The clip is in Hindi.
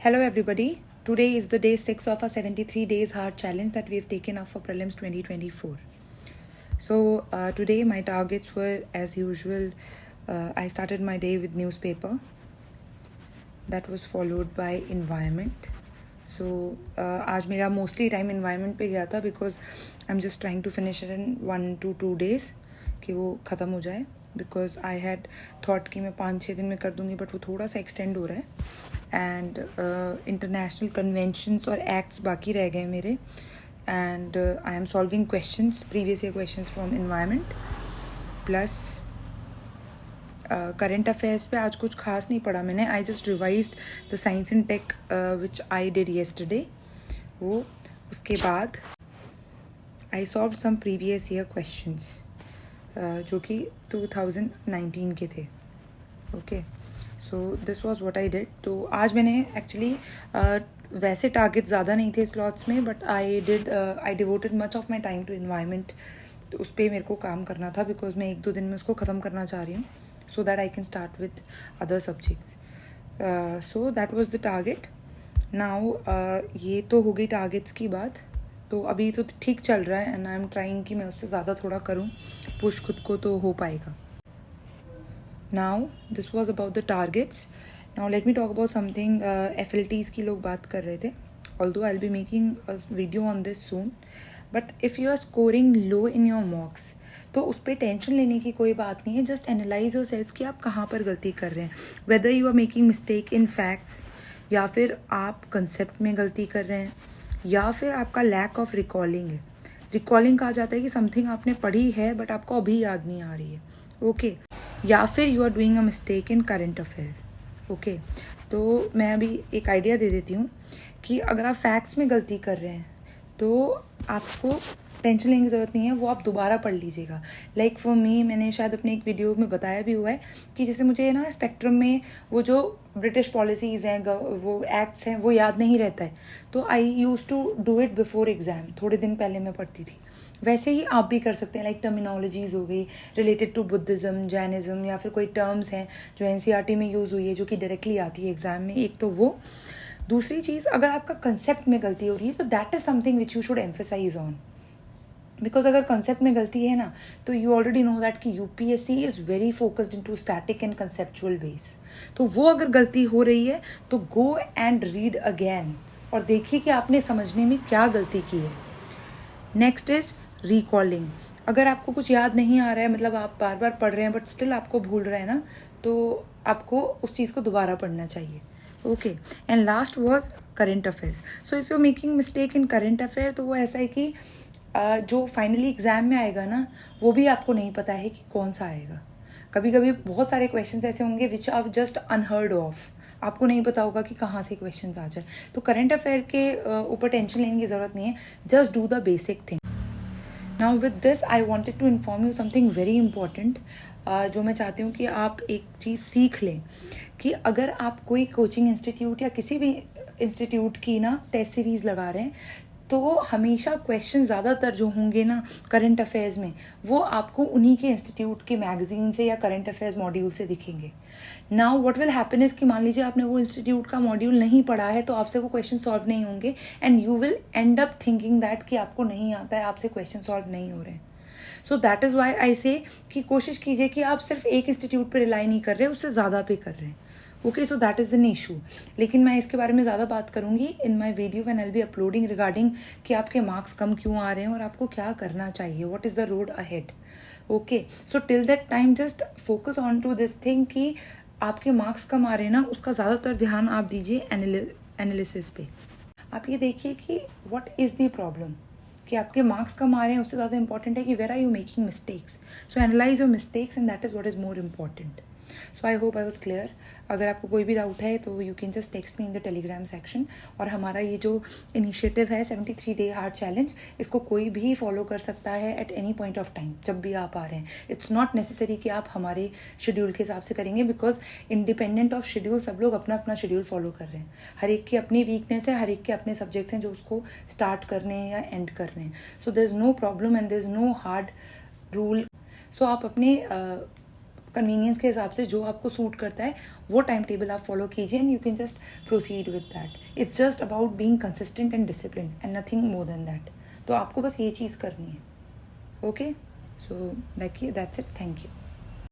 Hello everybody. Today is the day 6 of our 73 days hard challenge that we have taken up for prelims 2024. So today my targets were as usual. I started my day with newspaper. That was followed by environment. So आज मेरा mostly time environment पे गया था because I'm just trying to finish it in 1 to 2 days कि वो ख़त्म हो जाए because I had thought कि मैं 5-6 दिन में कर दूँगी but वो थोड़ा सा extend हो रहा है and international conventions और acts बाकी रह गए मेरे and I am solving questions, previous year questions from environment plus current affairs पे आज कुछ खास नहीं पढ़ा मैंने. I just revised the science and tech which I did yesterday. वो उसके बाद I solve some previous year questions जो कि 2019 के थे. Okay, so this was what I did. तो आज मैंने एक्चुअली वैसे टारगेट ज़्यादा नहीं थे स्लॉट्स में but I devoted much of my time to environment. तो उस पर मेरे को काम करना था बिकॉज मैं 1-2 दिन में उसको ख़त्म करना चाह रही हूँ so that I can start with other subjects. So that was the target. Now ये तो हो गई targets की बात. तो अभी तो ठीक चल रहा है and I am trying कि मैं उससे ज़्यादा थोड़ा करूँ, push खुद को तो हो पाएगा. Now this was about the targets. Now let me talk about something. FLTs की लोग बात कर रहे थे. Although I'll be making a video on this soon. But if you are scoring low in your mocks, तो उस पर टेंशन लेने की कोई बात नहीं है. जस्ट एनालाइज योर सेल्फ कि आप कहाँ पर गलती कर रहे हैं. Whether you are making mistake in facts या फिर आप कंसेप्ट में गलती कर रहे हैं या फिर आपका लैक ऑफ रिकॉलिंग है. रिकॉलिंग कहा जाता है कि समथिंग आपने पढ़ी है बट आपको अभी याद नहीं आ रही है. ओके, या फिर you are doing a mistake in current affair. Okay, तो मैं अभी एक आइडिया दे देती हूँ कि अगर आप फैक्ट्स में गलती कर रहे हैं तो आपको टेंशन लेने की ज़रूरत नहीं है. वो आप दोबारा पढ़ लीजिएगा. लाइक फॉर मी, मैंने शायद अपने एक वीडियो में बताया भी हुआ है कि जैसे मुझे ना स्पेक्ट्रम में वो जो ब्रिटिश पॉलिसीज़ हैं, वो एक्ट्स हैं, वो याद नहीं रहता है. तो I used to do it before exam. थोड़े दिन पहले मैं पढ़ती थी. वैसे ही आप भी कर सकते हैं. लाइक टर्मिनोलॉजीज़ हो गई रिलेटेड टू बुद्धिज़्म, जैनिज़्म या फिर कोई टर्म्स हैं जो NCERT में यूज़ हुई है जो कि डायरेक्टली आती है एग्ज़ाम में. एक तो वो. दूसरी चीज़, अगर आपका कंसेप्ट में गलती हो रही है तो that is something which you should emphasize on. Because अगर कंसेप्ट में गलती है ना तो यू ऑलरेडी नो दैट कि UPSC is very focused into static and conceptual base. तो वो अगर गलती हो रही है तो गो एंड रीड अगेन और देखिए कि आपने समझने में क्या गलती की है. Next is recalling. अगर आपको कुछ याद नहीं आ रहा है, मतलब आप बार बार पढ़ रहे हैं बट स्टिल आपको भूल रहे हैं ना, तो आपको उस चीज़ को दोबारा पढ़ना चाहिए. Okay, and last was current affairs. So if you making mistake in current affair तो वो ऐसा है कि जो फाइनली एग्ज़ाम में आएगा ना वो भी आपको नहीं पता है कि कौन सा आएगा. कभी कभी बहुत सारे क्वेश्चंस ऐसे होंगे which are just unheard of. आपको नहीं पता होगा कि कहाँ से क्वेश्चंस आ जाए. तो करंट अफेयर के ऊपर टेंशन लेने की ज़रूरत नहीं है. Just do the basic thing. Now with this I wanted to inform you something very important जो मैं चाहती हूँ कि आप एक चीज़ सीख लें कि अगर आप कोई कोचिंग इंस्टीट्यूट या किसी भी इंस्टीट्यूट की ना टेस्ट सीरीज़ लगा रहे हैं तो हमेशा क्वेश्चन ज़्यादातर जो होंगे ना करंट अफेयर्स में वो आपको उन्हीं के इंस्टीट्यूट के मैगजीन से या करंट अफेयर्स मॉड्यूल से दिखेंगे. Now what will happen is कि मान लीजिए आपने वो इंस्टीट्यूट का मॉड्यूल नहीं पढ़ा है तो आपसे वो क्वेश्चन सॉल्व नहीं होंगे and you will and up thinking that कि आपको नहीं आता है, आपसे क्वेश्चन सॉल्व नहीं हो रहे हैं. सो दैट इज़ वाई आई से कि कोशिश कीजिए कि आप सिर्फ एक इंस्टीट्यूट पर रिलाई नहीं कर रहे, उससे ज़्यादा पे कर रहे हैं. Okay, so that is an issue. लेकिन मैं इसके बारे में ज़्यादा बात करूँगी in my video when I will be uploading regarding कि आपके मार्क्स कम क्यों आ रहे हैं और आपको क्या करना चाहिए, what is the road ahead. Okay, so till that time just focus on to this thing कि आपके मार्क्स कम आ रहे हैं ना, उसका ज़्यादातर ध्यान आप दीजिए एनालिसिस पे. आप ये देखिए कि व्हाट इज़ द प्रॉब्लम. कि आपके मार्क्स कम आ रहे हैं उससे ज़्यादा इंपॉर्टेंट है कि where are you making mistakes. So analyse your mistakes and that is what is more important. So I hope I was clear. अगर आपको कोई भी डाउट है तो you can just text me in the Telegram section. और हमारा ये जो इनिशिएटिव है 73 डे हार्ड चैलेंज, इसको कोई भी फॉलो कर सकता है at any point of time, जब भी आप आ रहे हैं. इट्स नॉट नेसेसरी कि आप हमारे शेड्यूल के हिसाब से करेंगे बिकॉज इंडिपेंडेंट ऑफ शेड्यूल सब लोग अपना अपना शेड्यूल फॉलो कर रहे हैं. हर एक की अपनी वीकनेस है, हर एक के अपने सब्जेक्ट्स हैं जो उसको स्टार्ट करने हैं या एंड करने हैं. So there is no problem and there is no hard rule. So आप अपने कन्वीनियंस के हिसाब से जो आपको सूट करता है वो टाइम टेबल आप फॉलो कीजिए and you can just proceed with that. It's just about being consistent and discipline and nothing more than that. तो आपको बस ये चीज़ करनी है. ओके, सो देखिए दैट्स इट. Thank you.